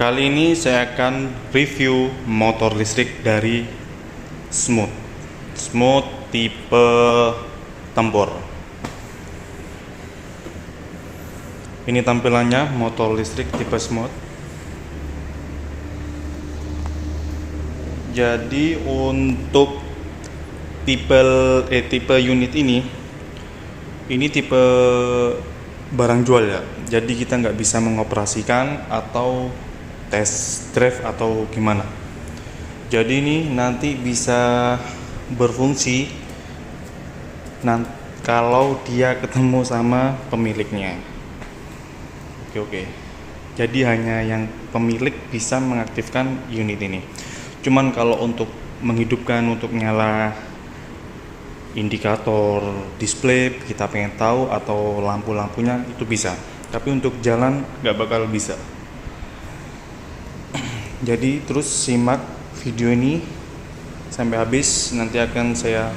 Kali ini saya akan review motor listrik dari Smooth. Smooth tipe Tempur. Ini tampilannya motor listrik tipe Smooth. Jadi untuk tipe unit ini tipe barang jual ya. Jadi kita nggak bisa mengoperasikan atau test drive atau gimana. Jadi ini nanti bisa berfungsi kalau dia ketemu sama pemiliknya. Oke. Jadi hanya yang pemilik bisa mengaktifkan unit ini. Cuman kalau untuk menghidupkan, untuk nyala indikator display kita pengen tahu atau lampu-lampunya itu bisa. Tapi untuk jalan nggak bakal bisa. Jadi terus simak video ini sampai habis, nanti akan saya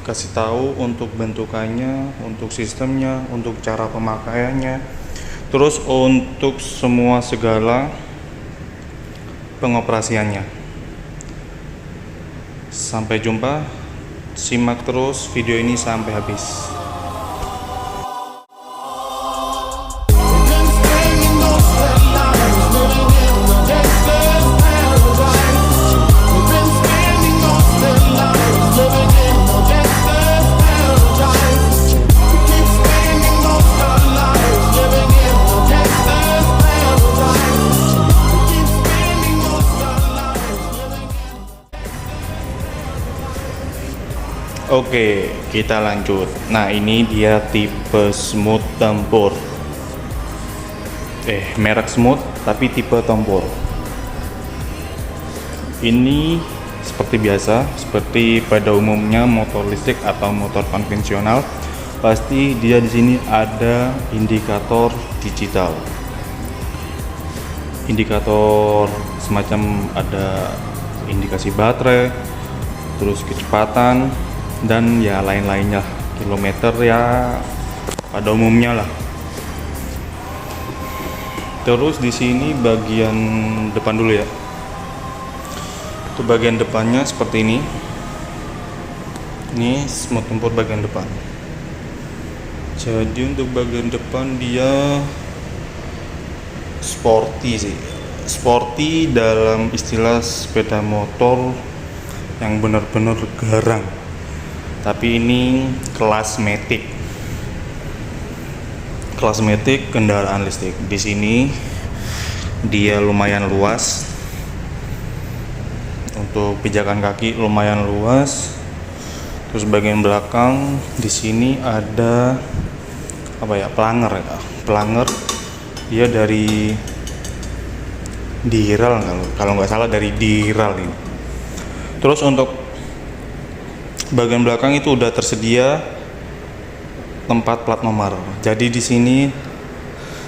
kasih tahu untuk bentukannya, untuk sistemnya, untuk cara pemakaiannya, terus untuk semua segala pengoperasiannya. Sampai jumpa, simak terus video ini sampai habis. Oke, kita lanjut. Nah, ini dia tipe Smooth Tempur. Merek Smooth tapi tipe Tempur. Ini seperti biasa, seperti pada umumnya motor listrik atau motor konvensional, pasti dia di sini ada indikator digital. Indikator semacam ada indikasi baterai, terus kecepatan, dan ya lain-lainnya, kilometer ya pada umumnya lah. Terus di sini bagian depan dulu ya. Itu bagian depannya seperti ini. Ini Smooth Tempur bagian depan. Jadi untuk bagian depan dia sporty sih. Sporty dalam istilah sepeda motor yang benar-benar garang. Tapi ini kelas matic kendaraan listrik. Di sini dia lumayan luas, untuk pijakan kaki lumayan luas. Terus bagian belakang di sini ada pelanger ya. Pelanger dia dari Diral, kalau nggak salah dari Diral ini. Terus untuk bagian belakang itu udah tersedia tempat plat nomor. Jadi di sini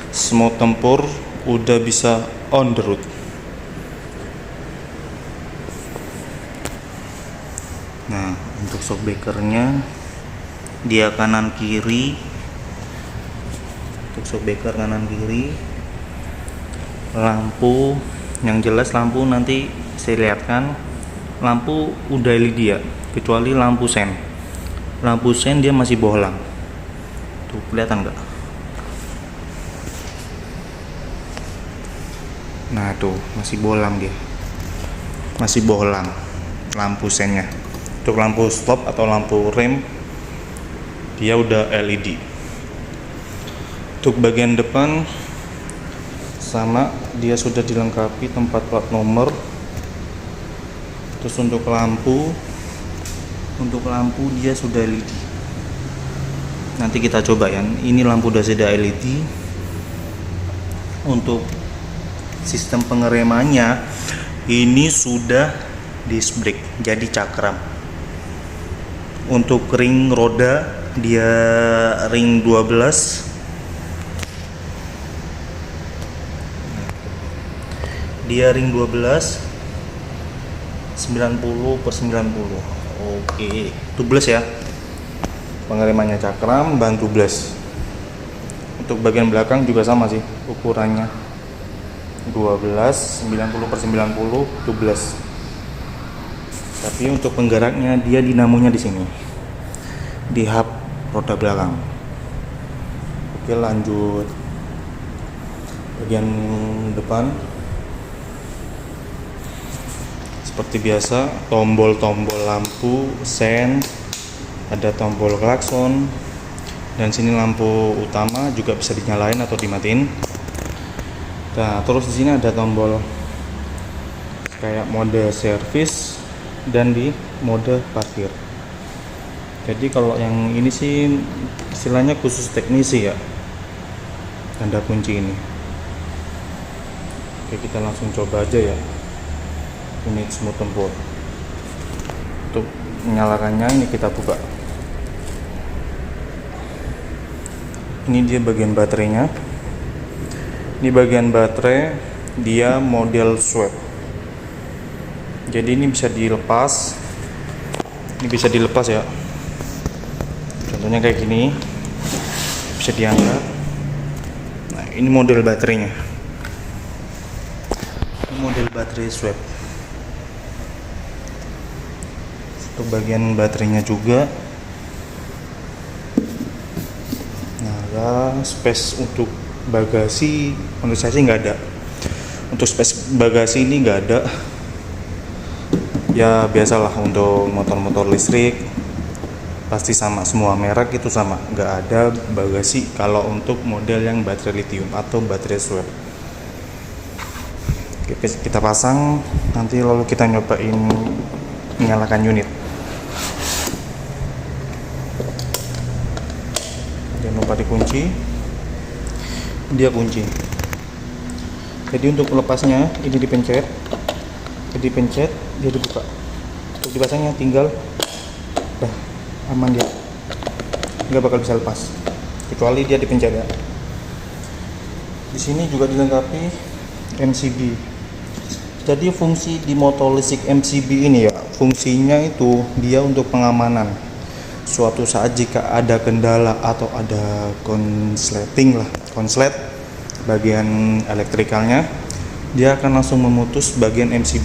Smooth Tempur udah bisa on the road. Nah, untuk shockbreakernya dia kanan kiri. Untuk shockbreaker kanan kiri. Lampu yang jelas, lampu nanti saya lihatkan, lampu udah LED ya, kecuali lampu sen. Lampu sen dia masih bohlam. Tuh, kelihatan nggak? Nah tuh, masih bohlam dia. Masih bohlam lampu sennya. Untuk lampu stop atau lampu rem dia udah LED. Untuk bagian depan sama, dia sudah dilengkapi tempat plat nomor. Terus untuk lampu dia sudah LED. Nanti kita coba ya. Ini lampu udah sudah LED. Untuk sistem pengeremannya ini sudah disc brake, jadi cakram. Untuk ring roda dia ring 12. Dia ring 12 90/90. Oke, tubeless ya. Pengeremannya cakram, ban tubeless. Untuk bagian belakang juga sama sih ukurannya. 12, 90/90, 12. Tapi untuk penggeraknya dia dinamonya di sini, di hub roda belakang. Oke, lanjut bagian depan. Seperti biasa, tombol-tombol lampu sen, ada tombol klakson, dan sini lampu utama juga bisa dinyalain atau dimatiin. Nah, terus di sini ada tombol kayak mode servis dan di mode parkir. Jadi kalau yang ini sih istilahnya khusus teknisi ya, tanda kunci ini. Oke, kita langsung coba aja ya unit smooth tempur. Untuk menyalakannya ini kita buka. Ini dia bagian baterainya. Ini bagian baterai, dia model swap. Jadi ini bisa dilepas. Ini bisa dilepas ya. Contohnya kayak gini. Bisa diangkat. Nah, ini model baterainya. Ini model baterai swap. Untuk bagian baterainya juga. Nah, space untuk bagasi menurut saya sih nggak ada. Untuk space bagasi ini nggak ada. Ya biasalah untuk motor-motor listrik pasti sama, semua merek itu sama, nggak ada bagasi kalau untuk model yang baterai lithium atau baterai swap. Oke, kita pasang, nanti lalu kita nyobain menyalakan unit. Jangan lupa dikunci. Dia kunci. Jadi untuk melepasnya ini dipencet, dia dibuka. Untuk dipasangnya tinggal aman, dia nggak bakal bisa lepas kecuali dia dipencet ya. Di sini juga dilengkapi MCB. Jadi fungsi di motor listrik MCB ini ya, fungsinya itu dia untuk pengamanan. Suatu saat jika ada kendala atau ada konslet bagian elektrikalnya, dia akan langsung memutus bagian MCB.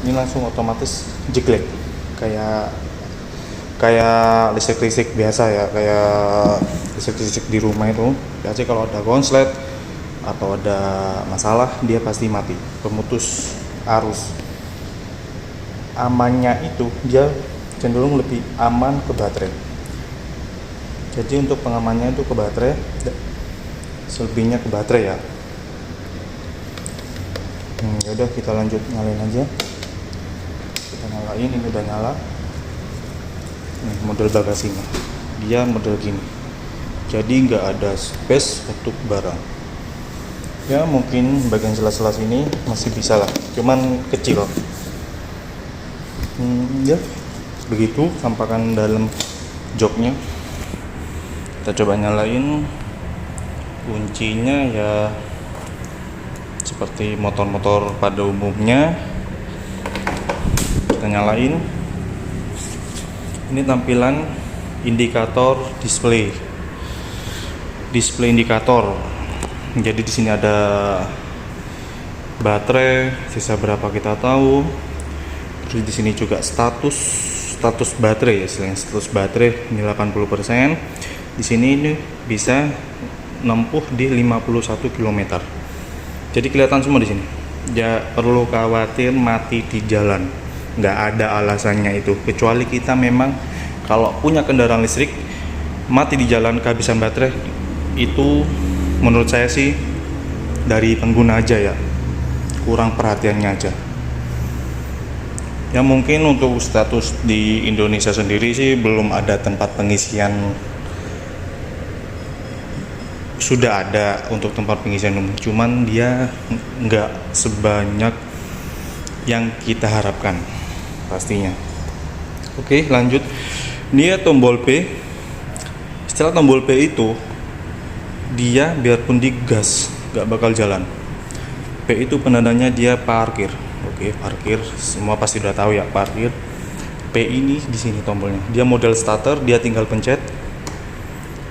Ini langsung otomatis jeglek kayak listrik biasa ya, kayak listrik di rumah itu. Biasanya kalau ada konslet atau ada masalah dia pasti mati, pemutus arus. Amannya itu dia cenderung lebih aman ke baterai. Jadi untuk pengamannya itu ke baterai, selebihnya ke baterai ya. Ya udah, kita lanjut nyalain aja. Kita nyalain, ini udah nyala. Nih, model bagasinya dia model gini, jadi nggak ada space untuk barang ya. Mungkin bagian sela-sela sini masih bisa lah, cuman kecil. Ya begitu tampakan dalam joknya. Kita coba nyalain. Kuncinya ya seperti motor-motor pada umumnya. Kita nyalain. Ini tampilan indikator display indikator. Jadi di sini ada baterai, sisa berapa kita tahu. Terus di sini juga status baterai ya, status baterai ini 80%. Di sini ini bisa nempuh di 51 km. Jadi kelihatan semua di sini. Jangan perlu khawatir mati di jalan. Nggak ada alasannya itu, kecuali kita memang kalau punya kendaraan listrik mati di jalan kehabisan baterai, itu menurut saya sih dari pengguna aja ya, kurang perhatiannya aja ya. Mungkin untuk status di Indonesia sendiri sih belum ada tempat pengisian. Sudah ada untuk tempat pengisian umum, cuman dia nggak sebanyak yang kita harapkan pastinya. Oke, lanjut. Ini tombol P. Setelah tombol P itu dia biarpun digas nggak bakal jalan. P itu penandanya dia parkir. Oke, parkir semua pasti udah tahu ya, parkir. P ini di sini tombolnya. Dia model starter, dia tinggal pencet.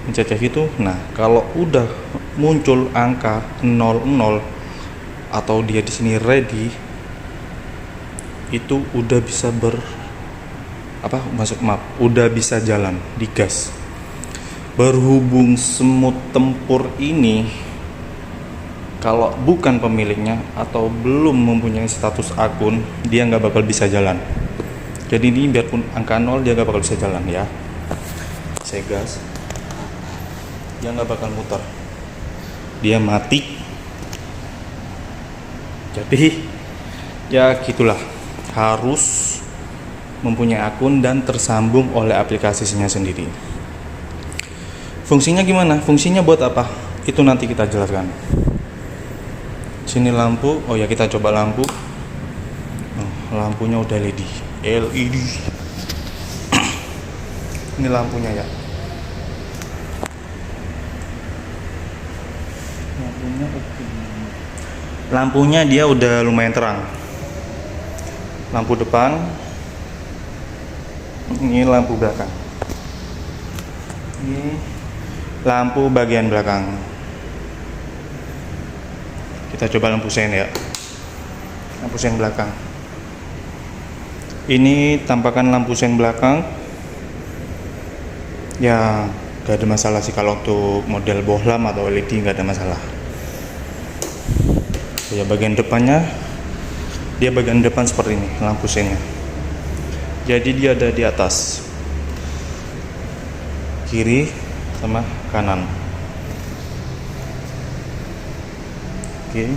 mencet save itu. Nah, kalau udah muncul angka 00 atau dia di sini ready, itu udah bisa udah bisa jalan, digas. Berhubung semut tempur ini kalau bukan pemiliknya atau belum mempunyai status akun, dia nggak bakal bisa jalan. Jadi ini biarpun angka 0 dia nggak bakal bisa jalan ya. Saya gas, dia nggak bakal muter, dia mati. Jadi ya gitulah, harus mempunyai akun dan tersambung oleh aplikasinya sendiri. Fungsinya gimana? Fungsinya buat apa? Itu nanti kita jelaskan. Sini lampu, oh ya kita coba lampu. Lampunya udah LED. Ini lampunya ya. Lampunya dia udah lumayan terang. Lampu depan, ini lampu belakang. Ini lampu bagian belakang. Kita coba lampu sen ya. Lampu sen belakang. Ini tampakan lampu sen belakang. Ya, gak ada masalah sih kalau untuk model bohlam atau LED, gak ada masalah. Ya, bagian depannya, dia bagian depan seperti ini lampu sennya. Jadi dia ada di atas, kiri sama kanan. Oke.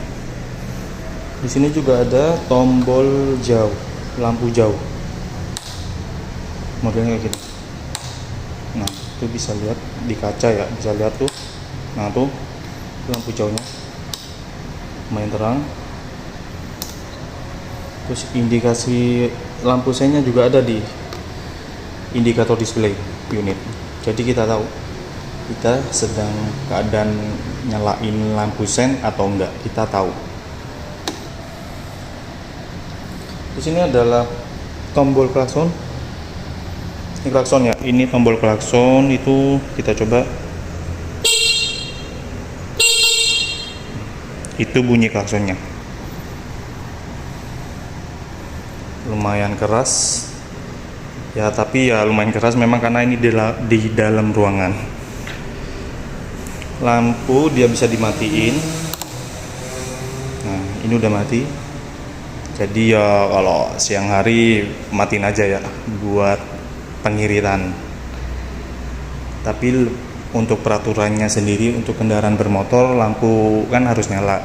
Di sini juga ada tombol jauh, lampu jauh. Modelnya kayak gini. Nah, itu bisa lihat di kaca ya, bisa lihat tuh. Nah, tuh lampu jauhnya lumayan terang. Terus indikasi lampu sennya juga ada di indikator display unit. Jadi kita tahu kita sedang keadaan nyalain lampu sen atau enggak, kita tahu. Di sini adalah tombol klakson. Ini klakson ya, ini tombol klakson, itu kita coba. Itu bunyi klaksonnya. Lumayan keras. Ya, tapi ya lumayan keras memang karena ini di dalam ruangan. Lampu dia bisa dimatiin. Nah, ini udah mati. Jadi ya kalau siang hari matiin aja ya buat pengiritan. Tapi untuk peraturannya sendiri untuk kendaraan bermotor lampu kan harus nyala.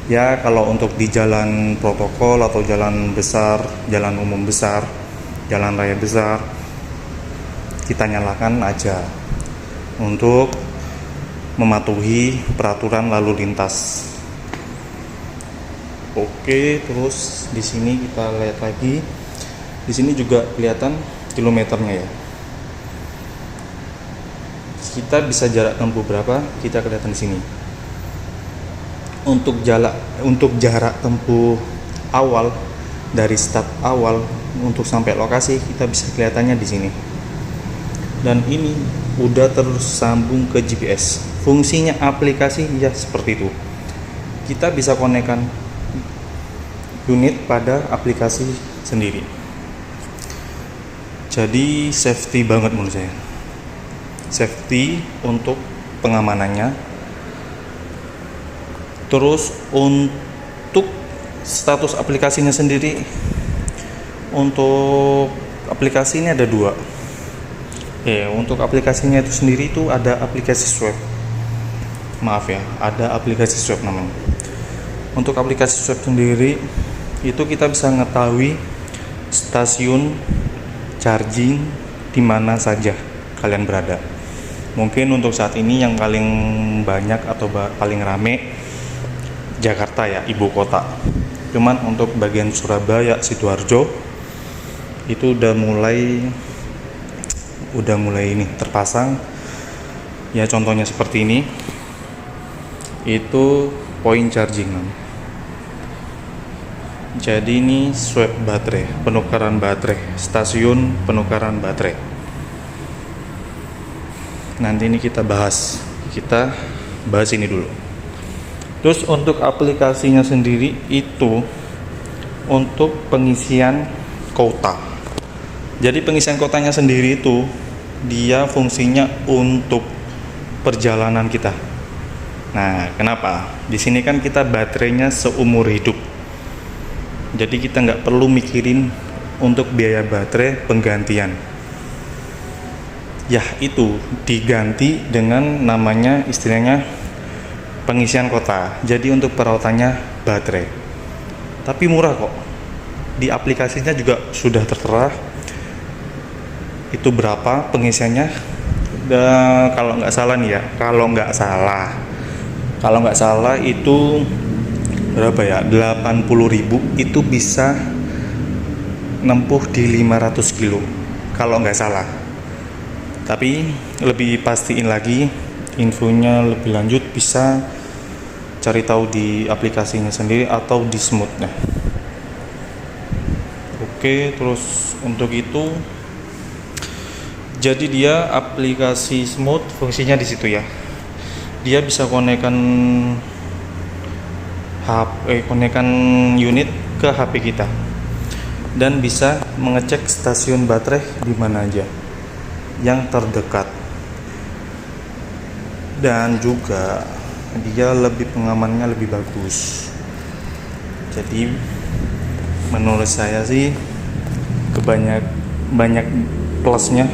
Ya kalau untuk di jalan protokol atau jalan besar, jalan umum besar, jalan raya besar, kita nyalakan aja untuk mematuhi peraturan lalu lintas. Oke, terus di sini kita lihat lagi. Di sini juga kelihatan kilometernya ya. Kita bisa jarak tempuh berapa? Kita kelihatan di sini. Untuk jarak tempuh awal dari start awal untuk sampai lokasi kita bisa kelihatannya di sini. Dan ini udah tersambung ke GPS. Fungsinya aplikasi ya seperti itu. Kita bisa konekkan unit pada aplikasi sendiri. Jadi safety banget menurut saya. Safety untuk pengamanannya. Terus untuk status aplikasinya sendiri, untuk aplikasi ini ada dua. Untuk aplikasinya itu sendiri itu ada aplikasi swab. Maaf ya, ada aplikasi swab namanya. Untuk aplikasi swab sendiri itu kita bisa mengetahui stasiun charging di mana saja kalian berada. Mungkin untuk saat ini yang paling banyak atau paling rame Jakarta ya, ibu kota. Cuman untuk bagian Surabaya, Sidoarjo itu udah mulai ini terpasang. Ya contohnya seperti ini. Itu point charging. Jadi ini swab baterai, penukaran baterai, stasiun penukaran baterai. nanti ini kita bahas ini dulu. Terus untuk aplikasinya sendiri itu untuk pengisian kota. Jadi pengisian kotanya sendiri itu dia fungsinya untuk perjalanan kita. Nah, kenapa? Di sini kan kita baterainya seumur hidup. Jadi kita nggak perlu mikirin untuk biaya baterai penggantian. Ya, itu diganti dengan namanya istilahnya pengisian kota. Jadi untuk perawatannya baterai. Tapi murah kok. Di aplikasinya juga sudah tertera itu berapa pengisiannya. Dan kalau nggak salah nih ya, kalau nggak salah itu berapa ya? 80.000 itu bisa nempuh di 500 kilo kalau nggak salah. Tapi lebih pastiin lagi infonya lebih lanjut bisa cari tahu di aplikasinya sendiri atau di Smooth-nya. Oke, terus untuk itu jadi dia aplikasi Smooth fungsinya di situ ya. Dia bisa konekkan unit ke HP kita dan bisa mengecek stasiun baterai di mana aja yang terdekat. Dan juga dia pengamannya lebih bagus. Jadi menurut saya sih banyak plusnya,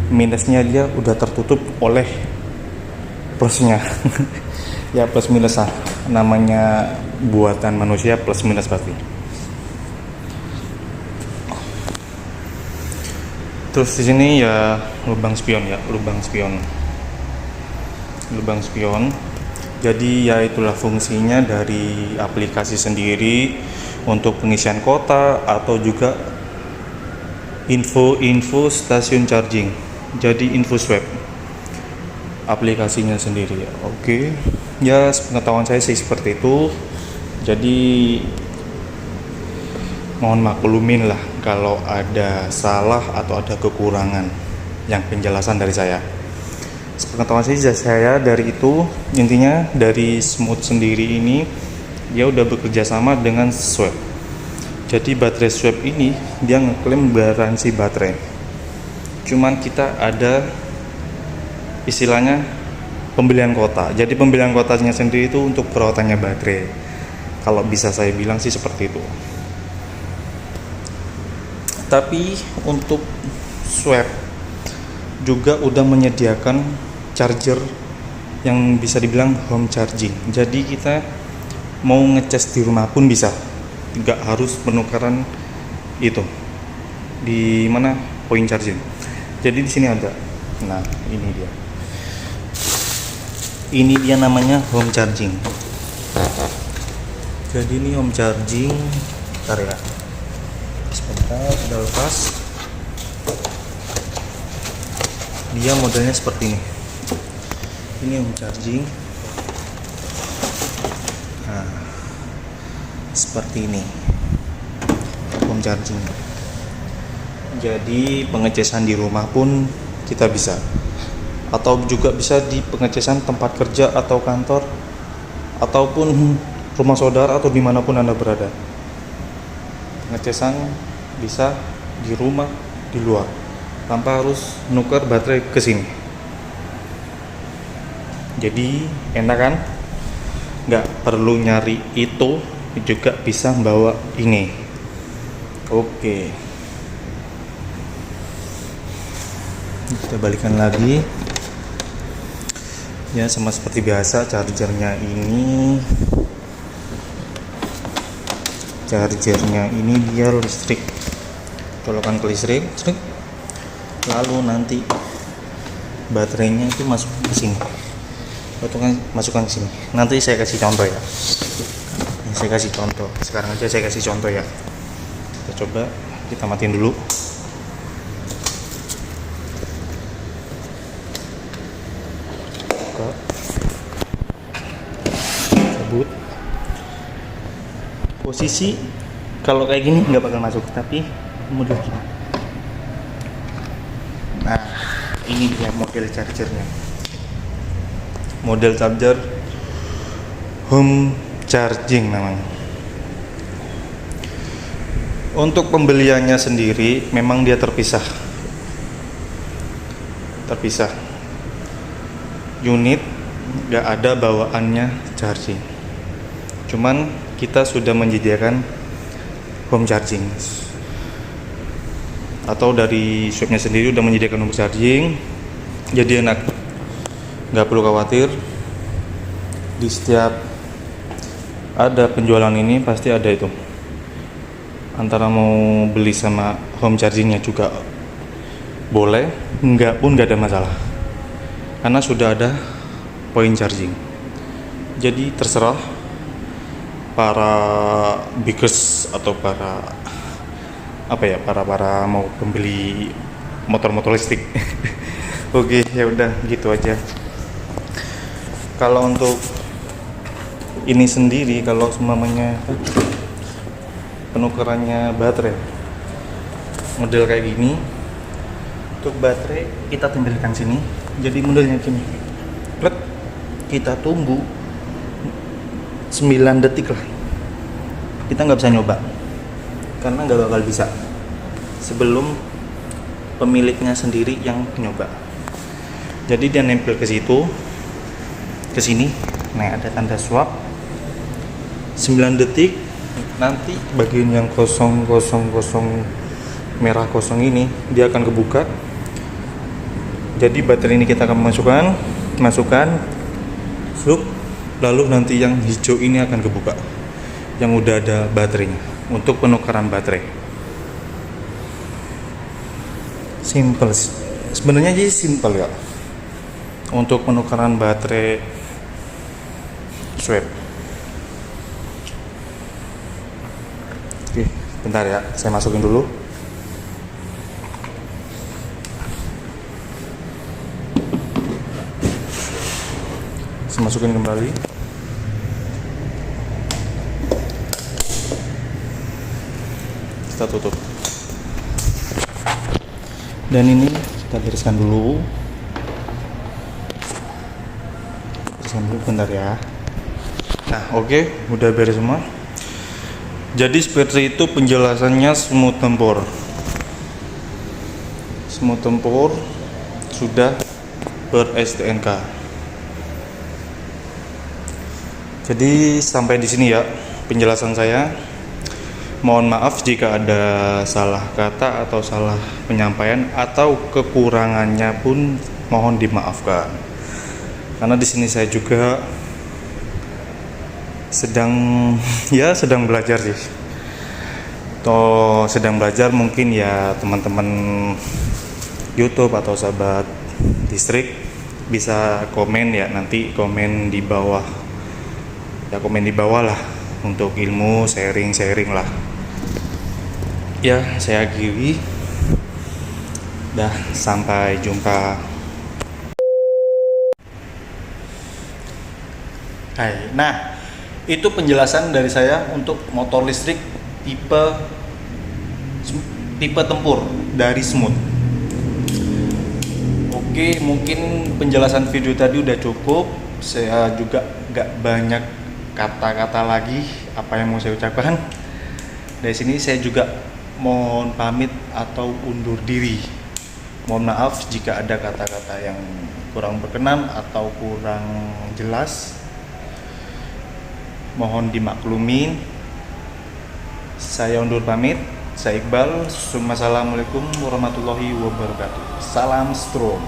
minusnya dia udah tertutup oleh plusnya. Ya plus minus lah, namanya buatan manusia plus minus pasti. Terus di sini ya lubang spion. Jadi ya itulah fungsinya dari aplikasi sendiri untuk pengisian kota atau juga info stasiun charging. Jadi info swap aplikasinya sendiri. Oke. Ya sepengetahuan saya sih seperti itu. Jadi mohon maklumin lah kalau ada salah atau ada kekurangan yang penjelasan dari saya. Sepengetahuan saya dari itu, intinya dari Smooth sendiri ini dia udah bekerja sama dengan Swap. Jadi baterai Swap ini dia ngeklaim garansi baterai. Cuman kita ada istilahnya pembelian kota. Jadi pembelian kotanya sendiri itu untuk perawatannya baterai. Kalau bisa saya bilang sih seperti itu. Tapi untuk Swap juga udah menyediakan charger yang bisa dibilang home charging. Jadi kita mau ngecas di rumah pun bisa, nggak harus penukaran itu di mana point charging. Jadi di sini ada. Nah ini dia namanya home charging. Jadi ini home charging. Bentar ya, sebentar udah lepas. Dia modelnya seperti ini home charging. Nah, seperti ini home charging. Jadi pengecasan di rumah pun kita bisa, atau juga bisa di pengecasan tempat kerja atau kantor, ataupun rumah saudara atau dimanapun Anda berada. Pengecasan bisa di rumah, di luar, tanpa harus nuker baterai ke sini. Jadi enak kan, nggak perlu nyari itu, juga bisa bawa ini. Oke, kita balikan lagi ya, sama seperti biasa. Chargernya ini dia listrik, colokan ke listrik, lalu nanti baterainya itu masuk ke sini. Masukkan ke sini. Nanti saya kasih contoh ya. Sekarang aja saya kasih contoh ya. Kita coba, kita matiin dulu. Buka. Cabut. Posisi kalau kayak gini nggak bakal masuk, tapi model gini. Nah, ini dia model chargernya. Model charger home charging namanya. Untuk pembeliannya sendiri memang dia terpisah. Unit nggak ada bawaannya charging. Cuman kita sudah menyediakan home charging, atau dari shopnya sendiri udah menyediakan home charging. Jadi enak, nggak perlu khawatir. Di setiap ada penjualan ini pasti ada itu, antara mau beli sama home chargingnya juga boleh, nggak ada masalah, karena sudah ada point charging. Jadi terserah para bikers atau para mau pembeli motor listrik. Oke, ya udah gitu aja. Kalau untuk ini sendiri, kalau semuanya penukarannya baterai model kayak gini, untuk baterai kita tempelkan sini. Jadi modelnya gini, plek, kita tunggu 9 detik lah. Kita nggak bisa nyoba karena nggak bakal bisa sebelum pemiliknya sendiri yang nyoba. Jadi dia nempel ke situ, ke sini. Nah, ada tanda swap 9 detik. Nanti bagian yang kosong merah kosong ini dia akan kebuka. Jadi baterai ini kita akan masukkan fluk, lalu nanti yang hijau ini akan kebuka, yang udah ada baterainya untuk penukaran baterai. Simple, sebenarnya sih simple ya untuk penukaran baterai swap. Oke, bentar ya, saya masukin dulu. Saya masukin kembali. Kita tutup. Dan ini kita bereskan dulu. Bentar ya. Nah, oke, udah beres semua. Jadi seperti itu penjelasannya Smooth Tempur. Smooth Tempur sudah ber STNK. Jadi sampai di sini ya penjelasan saya. Mohon maaf jika ada salah kata atau salah penyampaian atau kekurangannya pun mohon dimaafkan. Karena di sini saya juga sedang belajar sih. Sedang belajar, mungkin ya teman-teman YouTube atau sahabat listrik bisa komen ya, nanti komen di bawah. Ya komen di bawah lah untuk ilmu sharing lah. Ya, saya akhiri. Dah, sampai jumpa. Hai. Nah, itu penjelasan dari saya untuk motor listrik tipe Tempur dari Smooth. Oke, mungkin penjelasan video tadi udah cukup. Saya juga gak banyak kata-kata lagi apa yang mau saya ucapkan. Dari sini saya juga mohon pamit atau undur diri. Mohon maaf jika ada kata-kata yang kurang berkenan atau kurang jelas. Mohon dimaklumin. Saya undur pamit. Saya Iqbal. Assalamualaikum warahmatullahi wabarakatuh. Salam strong.